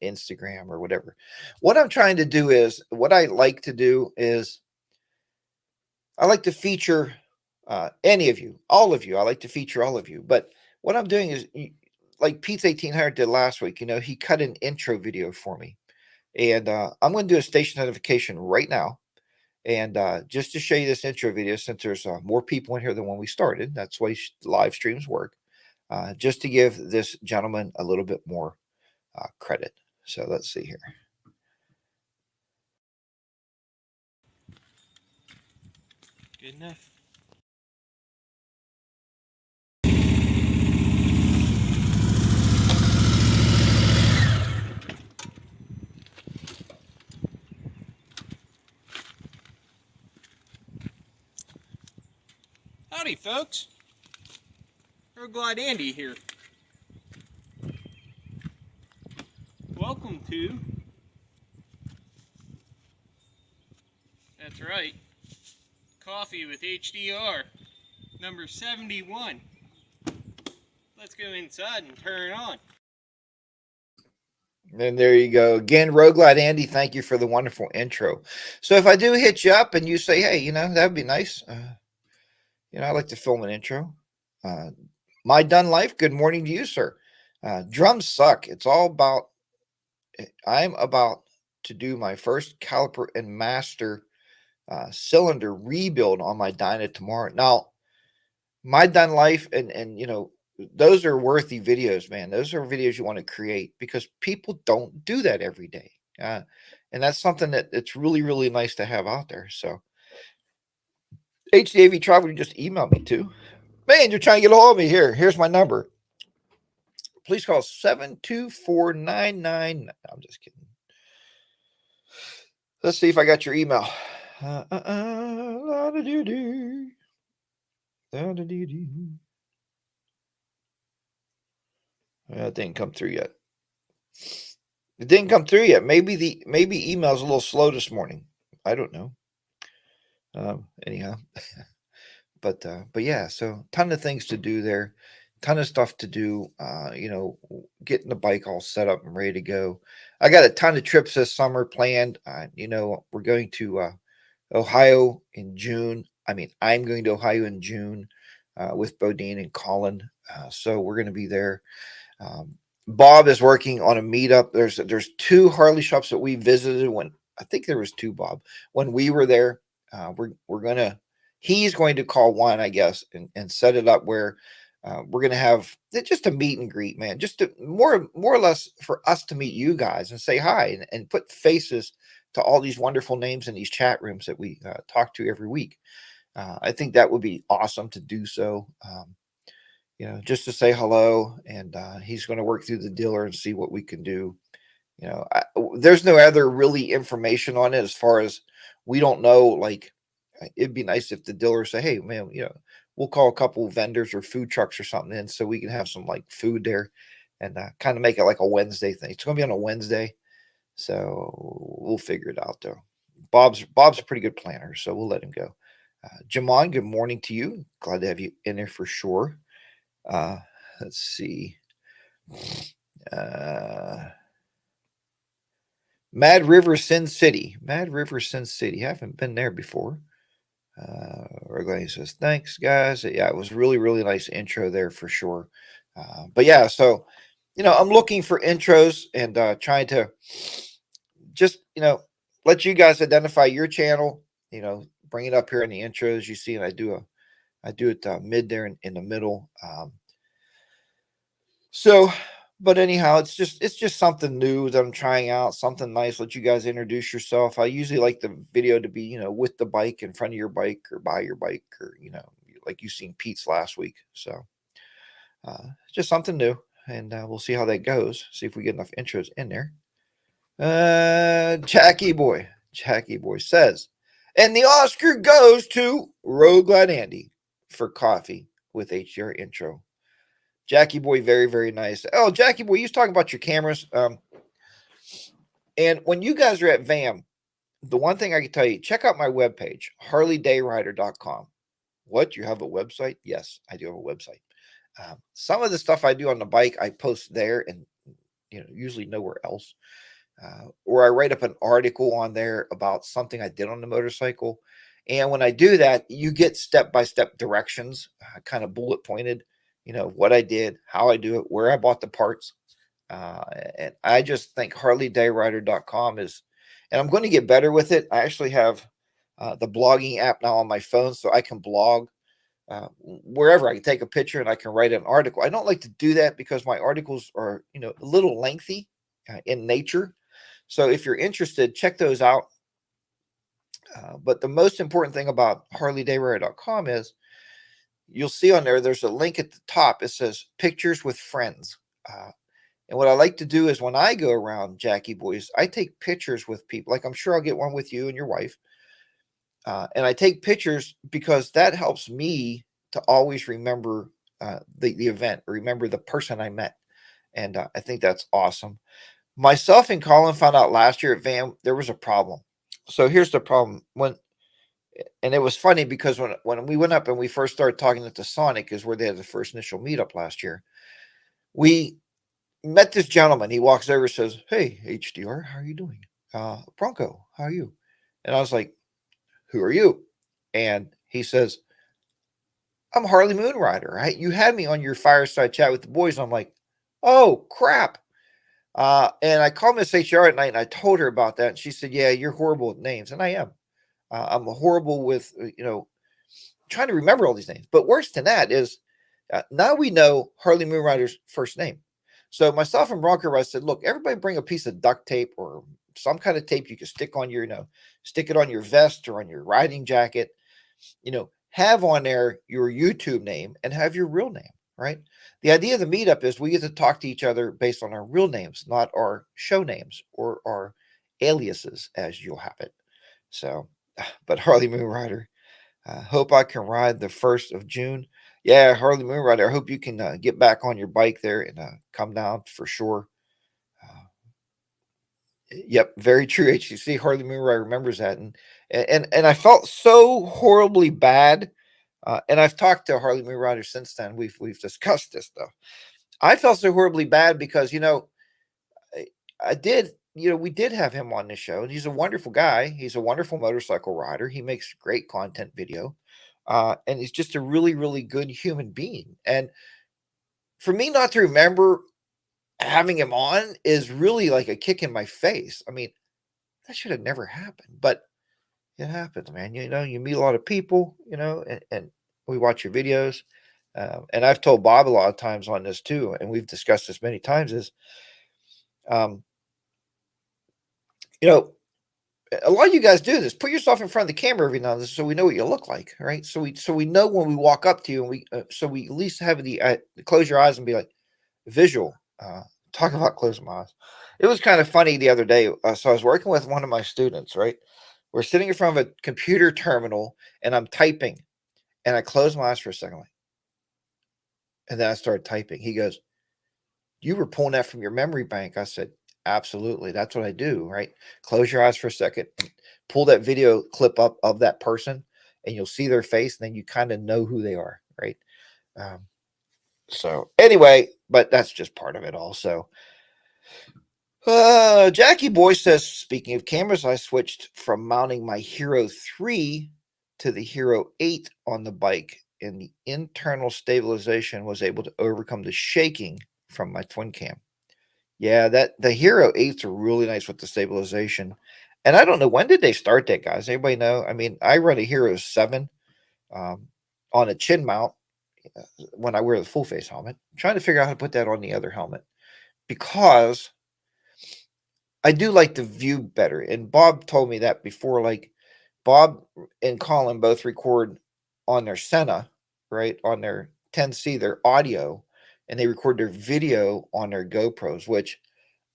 Instagram or whatever, what I'm trying to do is, what I like to do is, I like to feature any of you, all of you. I like to feature all of you. But what I'm doing is, like Pete's 1800 did last week, he cut an intro video for me. And I'm going to do a station notification right now. And just to show you this intro video, since there's more people in here than when we started, that's why live streams work, just to give this gentleman a little bit more credit. So let's see here. Good enough. Howdy, folks. We're glad Andy here. Welcome to right. Coffee with HDR, number 71. Let's go inside and turn it on. And there you go. Again, Roguelite Andy, thank you for the wonderful intro. So if I do hit you up and you say, hey, you know, that'd be nice. You know, I'd like to film an intro. My Done Life, good morning to you, sir. Drums suck. It's all about, I'm about to do my first caliper and master cylinder rebuild on my Dyna tomorrow. Now, My Done Life and you know, those are worthy videos, man. Those are videos you want to create because people don't do that every day. And that's something that it's really, really nice to have out there. So HDAV Travel, you just emailed me too. Man, you're trying to get a hold of me here. Here's my number. Please call 72499. I'm just kidding. Let's see if I got your email. That didn't come through yet. It didn't come through yet. Maybe email's a little slow this morning. I don't know. Anyhow, but yeah. So ton of things to do there. Ton of stuff to do. You know, getting the bike all set up and ready to go. I got a ton of trips this summer planned. You know, we're going to Ohio in June. I mean, I'm going to Ohio in June with Bodine and Colin. So we're going to be there. Bob is working on a meetup. There's two Harley shops that we visited when I think there was two, Bob, when we were there. He's going to call one, I guess, and set it up where we're going to have just a meet and greet, man, just to, more or less for us to meet you guys and say hi and put faces to all these wonderful names in these chat rooms that we talk to every week. I think that would be awesome to do so. You know, just to say hello, and he's going to work through the dealer and see what we can do. You know, there's no other really information on it as far as we don't know. Like, it'd be nice if the dealer say, "Hey, man, you know, we'll call a couple vendors or food trucks or something in so we can have some like food there, and kind of make it like a Wednesday thing." It's going to be on a Wednesday, so we'll figure it out though. Bob's a pretty good planner, so we'll let him go. Jamon, good morning to you. Glad to have you in there for sure. Let's see. Mad River Sin City. Haven't been there before. Reggie says, thanks, guys. Yeah, it was really, really nice intro there for sure. But yeah, so, you know, I'm looking for intros and trying to just, you know, let you guys identify your channel, you know, bring it up here in the intros. You see, and I do it mid there in the middle. So, but anyhow, it's just something new that I'm trying out, something nice. Let you guys introduce yourself. I usually like the video to be, you know, with the bike, in front of your bike, or by your bike, or, you know, like you seen Pete's last week. So, just something new, and we'll see how that goes. See if we get enough intros in there. Jackie boy says, and the Oscar goes to Roguelite Andy for coffee with HDR intro. Jackie boy, very, very nice. Oh, Jackie boy, you was talking about your cameras. And when you guys are at VAM, the one thing I can tell you, check out my webpage, HarleyDayRider.com. What? You have a website? Yes, I do have a website. Some of the stuff I do on the bike, I post there and, you know, usually nowhere else. Or I write up an article on there about something I did on the motorcycle. And when I do that, you get step-by-step directions, kind of bullet pointed, you know, what I did, how I do it, where I bought the parts. And I just think HarleyDayRider.com is, and I'm going to get better with it. I actually have the blogging app now on my phone, so I can blog wherever. I can take a picture and I can write an article. I don't like to do that because my articles are, you know, a little lengthy in nature. So if you're interested, check those out. But the most important thing about HarleyDayRider.com is you'll see on there, there's a link at the top. It says pictures with friends. And what I like to do is when I go around, Jackie boys, I take pictures with people. Like I'm sure I'll get one with you and your wife. And I take pictures because that helps me to always remember the event, remember the person I met. And I think that's awesome. Myself and Colin found out last year at VAM, there was a problem. So here's the problem. And it was funny because when we went up and we first started talking at the Sonic, is where they had the first initial meetup last year. We met this gentleman. He walks over, says, "Hey, HDR, how are you doing? Bronco, how are you?" And I was like, "Who are you?" And he says, "I'm Harley Moonrider. Right? You had me on your fireside chat with the boys." I'm like, "Oh crap!" And I called Miss HR at night and I told her about that. And she said, "Yeah, you're horrible with names," and I am. I'm horrible with trying to remember all these names. But worse than that is now we know Harley Moonrider's first name. So myself and Bronco, I said, "Look, everybody bring a piece of duct tape or some kind of tape you can stick on your, stick it on your vest or on your riding jacket. Have on there your YouTube name and have your real name, right?" The idea of the meetup is we get to talk to each other based on our real names, not our show names or our aliases, as you'll have it. So, but Harley Moonrider, hope I can ride the 1st of June. Yeah, Harley Moonrider, I hope you can get back on your bike there and come down for sure. Yep, very true. HTC Harley Moonrider remembers that, and I felt so horribly bad. And I've talked to Harley Moonrider since then. We've discussed this stuff. I felt so horribly bad because I did, we did have him on the show, and he's a wonderful guy. He's a wonderful motorcycle rider. He makes great content video, and he's just a really, really good human being. And for me not to remember having him on is really like a kick in my face. I mean, that should have never happened, but it happens, man. You meet a lot of people, and we watch your videos. And I've told Bob a lot of times on this too, and we've discussed this many times. Is um, you know, a lot of you guys do this. Put yourself in front of the camera every now and then, so we know what you look like, right? So we know when we walk up to you, and we at least have the close your eyes and be like visual. Talk about closing my eyes. It was kind of funny the other day. So I was working with one of my students, right? We're sitting in front of a computer terminal, and I'm typing, and I closed my eyes for a second, and then I started typing. He goes, "You were pulling that from your memory bank." I said, "Absolutely. That's what I do, right? Close your eyes for a second, and pull that video clip up of that person, and you'll see their face, and then you kind of know who they are, right?" So anyway, but that's just part of it also. Jackie Boy says, "Speaking of cameras, I switched from mounting my Hero 3 to the Hero 8 on the bike, and the internal stabilization was able to overcome the shaking from my twin cam." Yeah, that the Hero 8s are really nice with the stabilization. And I don't know, when did they start that, guys? Anybody know? I mean, I run a Hero 7 um, on a chin mount when I wear the full face helmet. I'm trying to figure out how to put that on the other helmet because I do like the view better. And Bob told me that before. Like Bob and Colin both record on their Senna, right? On their 10C, their audio, and they record their video on their GoPros, which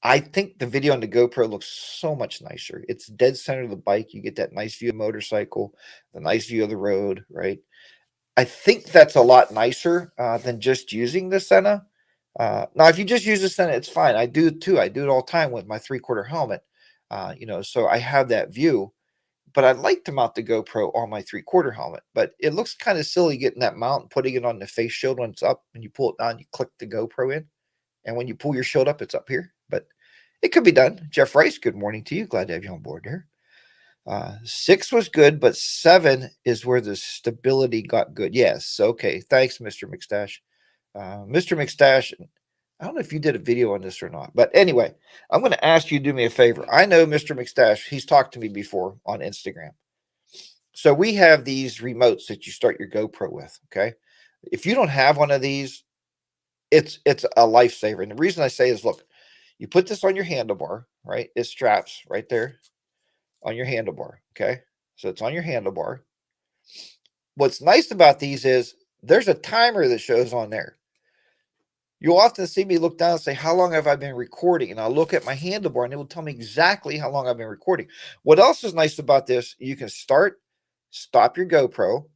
I think the video on the GoPro looks so much nicer. It's dead center of the bike. You get that nice view of the motorcycle, the nice view of the road, right? I think that's a lot nicer than just using the Senna. Now, if you just use the Senna, it's fine. I do too. I do it all the time with my 3/4 helmet. So I have that view. But I'd like to mount the GoPro on my 3/4 helmet. But it looks kind of silly getting that mount and putting it on the face shield when it's up. And you pull it down, you click the GoPro in. And when you pull your shield up, it's up here. But it could be done. Jeff Rice, good morning to you. Glad to have you on board here. 6 was good, but 7 is where the stability got good. Yes. Okay. Thanks, Mr. McStash. Mr. McStash, I don't know if you did a video on this or not, but anyway, I'm going to ask you to do me a favor. I know Mr. McStash, he's talked to me before on Instagram. So we have these remotes that you start your GoPro with. Okay. If you don't have one of these, it's a lifesaver. And the reason I say is, look, you put this on your handlebar, right? It straps right there on your handlebar. Okay. So it's on your handlebar. What's nice about these is there's a timer that shows on there. You'll often see me look down and say, "How long have I been recording?" And I'll look at my handlebar and it will tell me exactly how long I've been recording. What else is nice about this? You can stop your GoPro,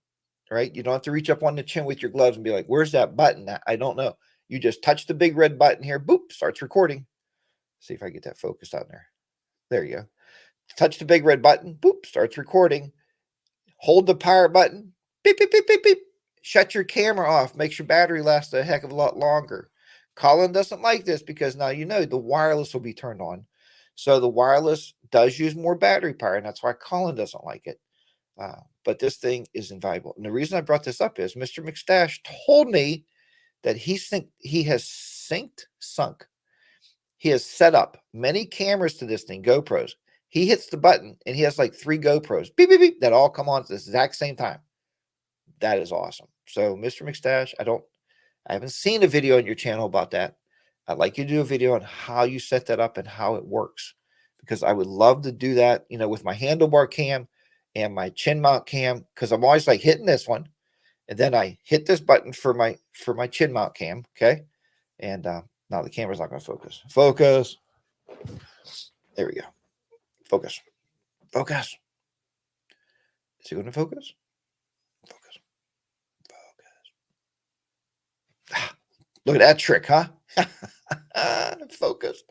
right? You don't have to reach up on the chin with your gloves and be like, "Where's that button?" I don't know. You just touch the big red button here, boop, starts recording. See if I get that focused on there. There you go. Touch the big red button, boop, starts recording. hold the power button, beep, beep, beep, beep, beep. Shut your camera off. Makes your battery last a heck of a lot longer. Colin doesn't like this because now you know the wireless will be turned on. So the wireless does use more battery power, and that's why Colin doesn't like it. But this thing is invaluable. And the reason I brought this up is Mr. McStash told me that he has sunk. He has set up many cameras to this thing, GoPros. He hits the button and he has like 3 GoPros, beep, beep, beep, that all come on at the exact same time. That is awesome. So, Mr. McStash, I haven't seen a video on your channel about that. I'd like you to do a video on how you set that up and how it works, because I would love to do that, with my handlebar cam and my chin mount cam, because I'm always like hitting this one, and then I hit this button for my chin mount cam, okay? And now the camera's not going to focus. Focus. There we go. Focus. Focus. Is it going to focus? Focus. Focus. Look at that trick, huh? Focus.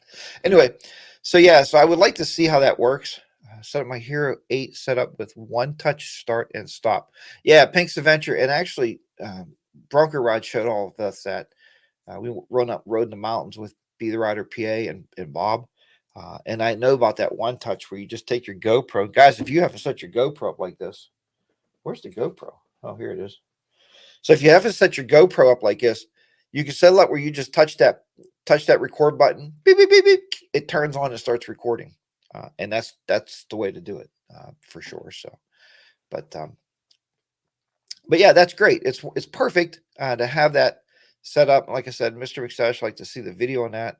Anyway, so I would like to see how that works. Set up my Hero 8 setup with one touch start and stop. Yeah, Pink's Adventure, and actually Bronco Rod showed all of us that. We rode in the mountains with Be the Rider PA and Bob. And I know about that one touch where you just take your GoPro. Guys, if you have to set your GoPro up like this, where's the GoPro? Oh, here it is. So if you have to set your GoPro up like this, you can set it up where you just touch that record button. Beep, beep, beep, beep. It turns on and starts recording. And that's the way to do it for sure. So, but yeah, that's great. It's perfect to have that set up. Like I said, Mr. McStash like to see the video on that.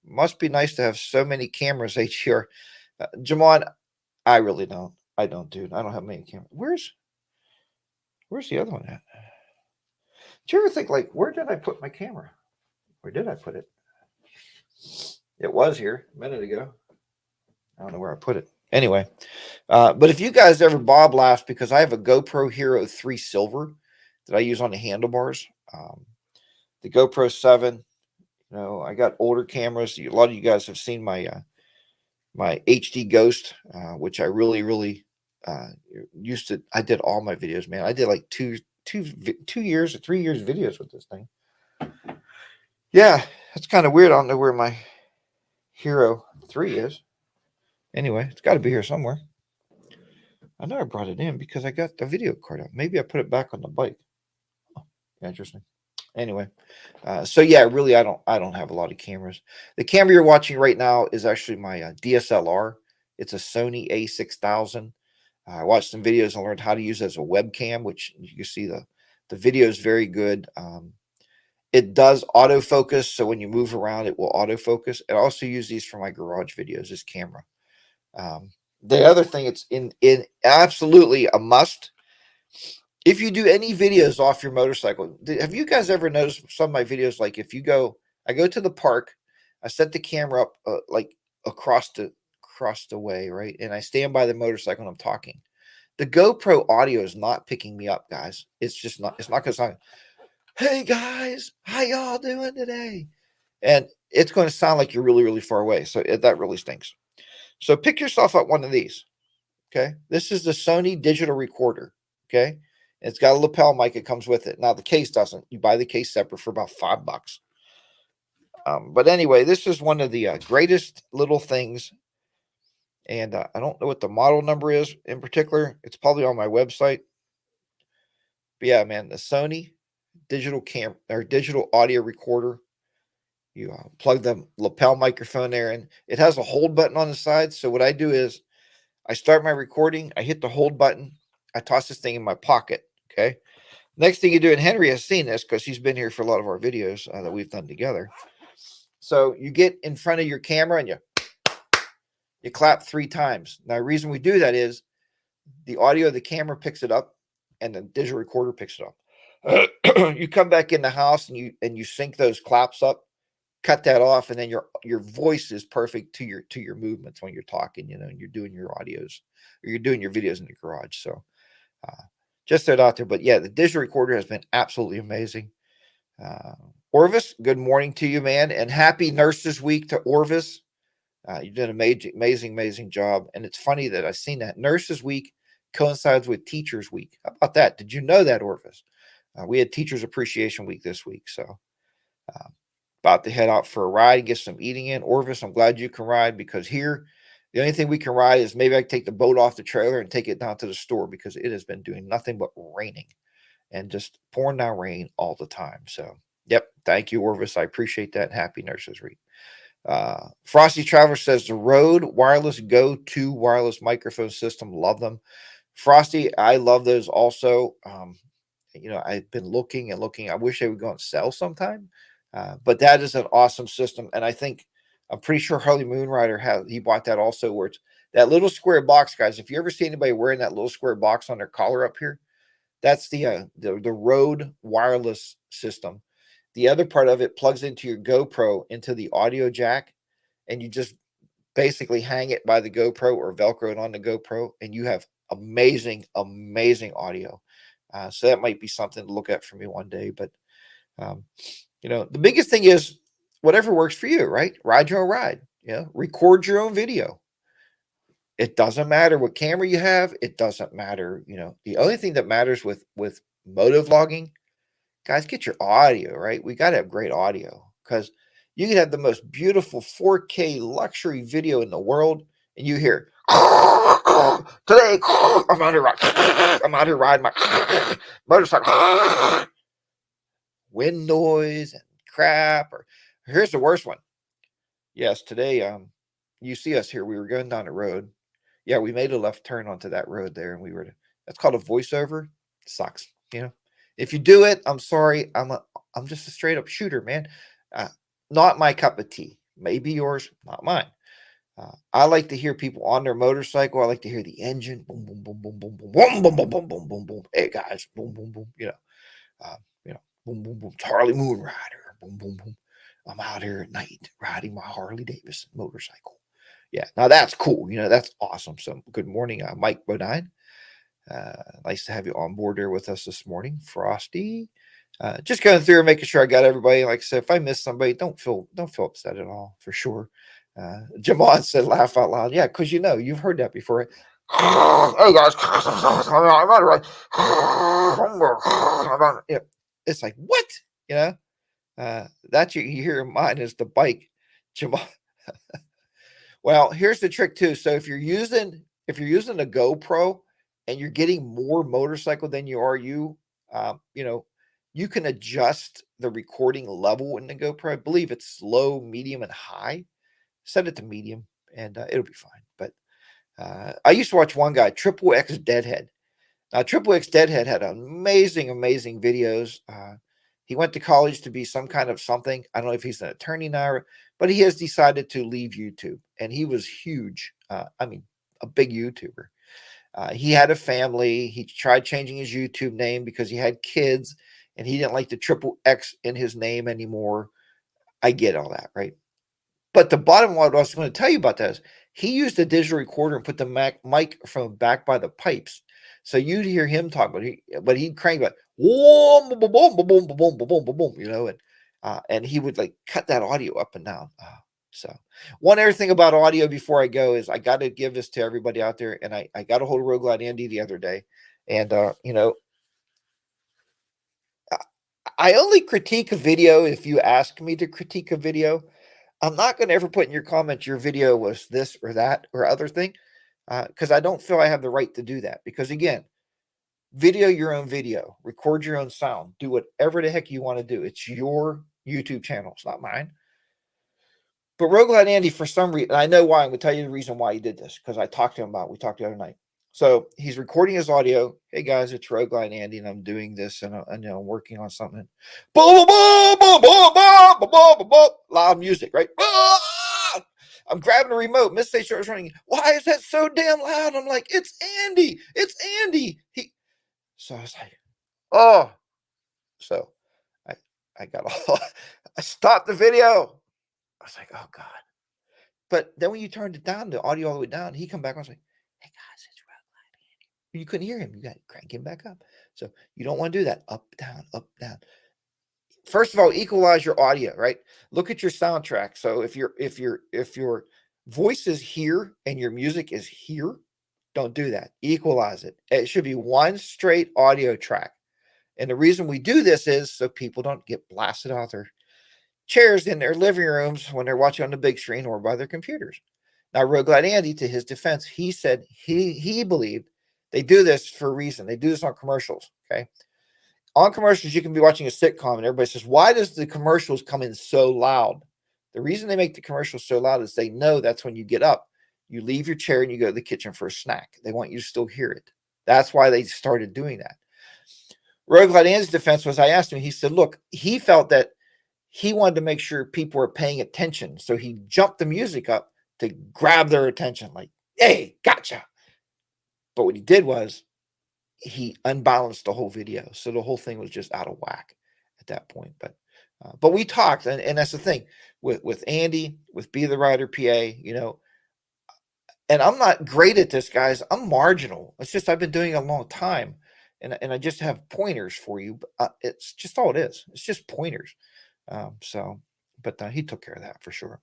Must be nice to have so many cameras HDR. Jamon, I really don't. I don't, dude. I don't have many cameras. Where's the other one at? Do you ever think, like, where did I put my camera? Where did I put it? It was here a minute ago. I don't know where I put it. Anyway, but if you guys ever, Bob laughs because I have a GoPro Hero 3 Silver that I use on the handlebars. The GoPro 7, I got older cameras. A lot of you guys have seen my my HD Ghost, which I really used to. I did all my videos, man. I did like 2 years or 3 years videos with this thing. Yeah, it's kind of weird. I don't know where my Hero 3 is. Anyway, it's got to be here somewhere. I know I brought it in because I got the video card out. Maybe I put it back on the bike. Oh, interesting. Anyway, so yeah, really, I don't have a lot of cameras. The camera you're watching right now is actually my DSLR. It's a Sony A6000. I watched some videos and learned how to use it as a webcam, which you can see the video is very good. It does autofocus, so when you move around, it will autofocus. I also use these for my garage videos, this camera. The other thing, it's in absolutely a must. If you do any videos off your motorcycle, have you guys ever noticed some of my videos? Like if you go, I go to the park, I set the camera up like across the way, right? And I stand by the motorcycle and I'm talking. The GoPro audio is not picking me up, guys. It's just not. It's not because I'm, hey guys, how y'all doing today? And it's going to sound like you're really far away. So that really stinks. So pick yourself up one of these. Okay, this is the Sony digital recorder. Okay, it's got a lapel mic. It comes with it. Now the case doesn't. You buy the case separate for about $5. But anyway, this is one of the greatest little things. And I don't know what the model number is in particular. It's probably on my website. But yeah, man, the Sony digital digital audio recorder. You plug the lapel microphone there, and it has a hold button on the side. So what I do is I start my recording. I hit the hold button. I toss this thing in my pocket. Okay. Next thing you do, and Henry has seen this because he's been here for a lot of our videos that we've done together. So you get in front of your camera and you clap 3 times. Now, the reason we do that is the audio of the camera picks it up and the digital recorder picks it up. You come back in the house and you sync those claps up, cut that off, and then your voice is perfect to your movements when you're talking, and you're doing your audios or you're doing your videos in the garage. So just throw it out there. But yeah, the digital recorder has been absolutely amazing. Orvis, good morning to you, man, and happy Nurses Week to Orvis. You did an amazing job. And it's funny that I've seen that Nurses Week coincides with Teachers Week. How about that? Did you know that, Orvis? We had Teachers Appreciation Week this week. So about to head out for a ride and get some eating in. Orvis, I'm glad you can ride, because here, the only thing we can ride is maybe I can take the boat off the trailer and take it down to the store, because it has been doing nothing but raining and just pouring down rain all the time. So, yep. Thank you, Orvis. I appreciate that. Happy Nurses Week. Frosty Traveler says the Rode Wireless Go 2 wireless microphone system. Love them. Frosty, I love those also. I've been looking and looking. I wish they would go on sale sometime. But that is an awesome system. And I'm pretty sure Harley Moonrider he bought that also, where it's that little square box, guys. If you ever see anybody wearing that little square box on their collar up here, that's the Rode wireless system. The other part of it plugs into your GoPro into the audio jack, and you just basically hang it by the GoPro or Velcro it on the GoPro, and you have amazing audio. So that might be something to look at for me one day. But the biggest thing is whatever works for you, right? Ride your own ride. Record your own video. It doesn't matter what camera you have. It doesn't matter. The only thing that matters with moto vlogging, guys, get your audio, right? We got to have great audio, because you can have the most beautiful 4K luxury video in the world, and you hear, today, I'm out here riding my motorcycle. Wind noise and crap. Or here's the worst one. Yes, today, you see us here. We were going down the road. Yeah, we made a left turn onto that road there, and that's called a voiceover. It sucks. If you do it, I'm sorry. I'm just a straight up shooter, man. Not my cup of tea. Maybe yours, not mine. I like to hear people on their motorcycle. I like to hear the engine. Boom, boom, boom, boom, boom, boom, boom, boom, boom, boom, boom, boom, boom. Hey guys, boom, boom, boom. Boom, boom, boom. Charlie Moonrider. Boom, boom, boom. I'm out here at night riding my Harley Davidson motorcycle. Yeah, now that's cool. That's awesome. So good morning, Mike Bodine. Nice to have you on board there with us this morning. Frosty. Just going through and making sure I got everybody. Like I said, if I missed somebody, don't feel upset at all, for sure. Jamon said, laugh out loud. Yeah, because you've heard that before. Hey guys, I'm out right. It's like, what? That you hear in mine is the bike. Jamon. Well, here's the trick too. So if you're using a GoPro and you're getting more motorcycle than you are you can adjust the recording level in the GoPro. I believe it's low, medium, and high. Set it to medium, and it'll be fine. But I used to watch one guy, Triple X Deadhead. Now, Triple X Deadhead had amazing videos. He went to college to be some kind of something. I don't know if he's an attorney now, but he has decided to leave YouTube, and he was huge. A big YouTuber. He had a family. He tried changing his YouTube name because he had kids, and he didn't like the triple X in his name anymore. I get all that, right? But the bottom line, what I was going to tell you about that is he used a digital recorder and put the mic from back by the pipes. So you'd hear him talk, but he'd crank about boom, boom, boom, boom, boom, boom, boom, boom, boom, and he would like cut that audio up and down. So one other thing about audio before I go is I got to give this to everybody out there. And I got a hold of Rogue Glide Andy the other day, and I only critique a video if you ask me to critique a video. I'm not going to ever put in your comments your video was this or that or other thing, because I don't feel I have the right to do that. Because again, video your own video, record your own sound, do whatever the heck you want to do. It's your YouTube channel. It's not mine. But Rogue Glide Andy, for some reason, I know why. I'm going to tell you the reason why he did this, because I talked to him about it. We talked the other night. So he's recording his audio. Hey guys, it's Rogue Glide Andy, and I'm doing this, and I'm working on something. Boom, boom, boom, boom, boom, boom, boom, boom. Loud music, right? I'm grabbing the remote. Miss State starts running. Why is that so damn loud? I'm like, it's Andy. It's Andy. So I was like, oh. So I got all. I stopped the video. I was like, oh God. But then when you turned it down, the audio all the way down, he come back and I was like, hey guys, it's Rogue Glide Andy. You couldn't hear him. You got to crank him back up. So you don't want to do that. Up, down, up, down. First of all, equalize your audio, right? Look at your soundtrack. So if your voice is here and your music is here, don't do that. Equalize it. It should be one straight audio track. And the reason we do this is so people don't get blasted out their chairs in their living rooms when they're watching on the big screen or by their computers. Now, Road Glide Andy, to his defense, he said he believed they do this for a reason. They do this on commercials, okay? On commercials, you can be watching a sitcom and everybody says, why does the commercials come in so loud? The reason they make the commercials so loud is they know that's when you get up, you leave your chair and you go to the kitchen for a snack. They want you to still hear it. That's why they started doing that. Road Glide Andy's defense was, I asked him, he said, look, he felt that he wanted to make sure people were paying attention. So he jumped the music up to grab their attention, like, hey, gotcha. But what he did was he unbalanced the whole video. So the whole thing was just out of whack at that point. But we talked, and that's the thing with Andy, with Be the Rider PA, you know, and I'm not great at this, guys. I'm marginal. It's just I've been doing it a long time, and I just have pointers for you. But it's just all it is. It's just pointers. But he took care of that for sure.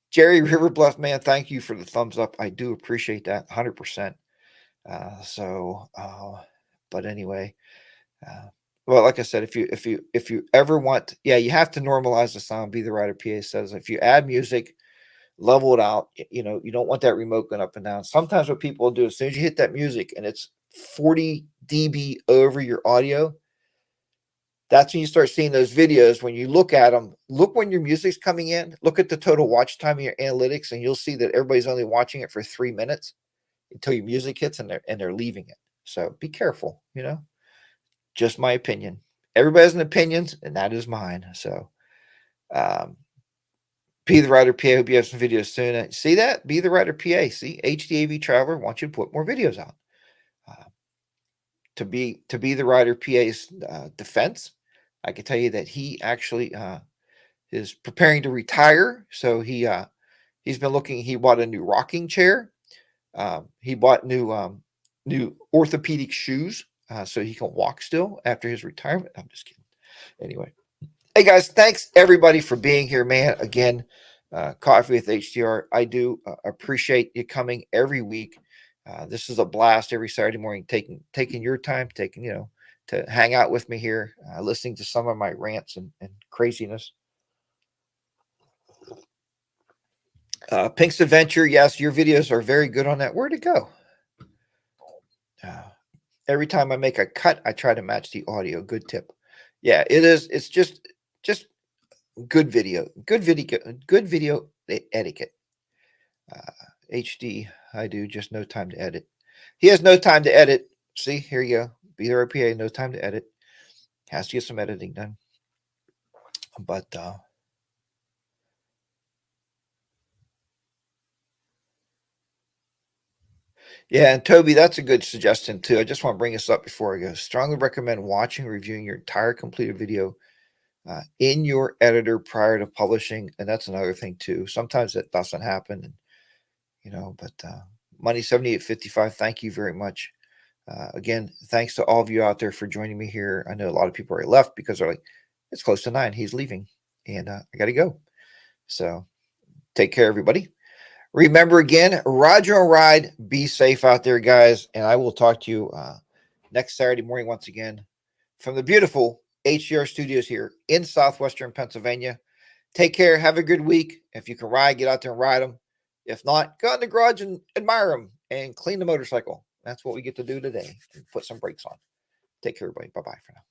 Jerry Riverbluff, man, thank you for the thumbs up. I do appreciate that 100%. But anyway, well, like I said, if you ever want, you have to normalize the sound. Be the Rider PA says if you add music, level it out. You know, you don't want that remote going up and down. Sometimes what people will do, as soon as you hit that music and it's 40 dB over your audio, that's when you start seeing those videos. When you look at them, look when your music's coming in, look at the total watch time in your analytics, and you'll see that everybody's only watching it for 3 minutes until your music hits and they're leaving it. So be careful, you know, just my opinion. Everybody has an opinion, and that is mine. So, Be the Rider PA, hope you have some videos soon. See that? Be the Rider PA. See, HDAV Traveler wants you to put more videos out. To be the Rider PA's defense, I can tell you that he actually is preparing to retire. So he's been looking. He bought a new rocking chair. He bought new orthopedic shoes so he can walk still after his retirement. I'm just kidding. Anyway, hey guys, thanks everybody for being here, man. Again, Coffee with HDR. I do appreciate you coming every week. This is a blast every Saturday morning, taking your time, to hang out with me here, listening to some of my rants and craziness. Pink's Adventure, yes, your videos are very good on that. Where'd it go? Every time I make a cut, I try to match the audio. Good tip. Yeah, it is. It's just good video. Good video etiquette. HD, I do just no time to edit. He has no time to edit. See, here you go. Be the RPA, no time to edit. Has to get some editing done. But yeah, and Toby, that's a good suggestion too. I just want to bring this up before I go. Strongly recommend watching and reviewing your entire completed video in your editor prior to publishing. And that's another thing too. Sometimes that doesn't happen, and but Money 7855, thank you very much. Again, thanks to all of you out there for joining me here. I know a lot of people already left because they're like, it's close to 9. He's leaving, and I got to go. So take care, everybody. Remember again, Roger and Ride. Be safe out there, guys. And I will talk to you next Saturday morning once again from the beautiful HDR studios here in southwestern Pennsylvania. Take care. Have a good week. If you can ride, get out there and ride them. If not, go in the garage and admire them and clean the motorcycle. That's what we get to do today. And put some brakes on. Take care, everybody. Bye-bye for now.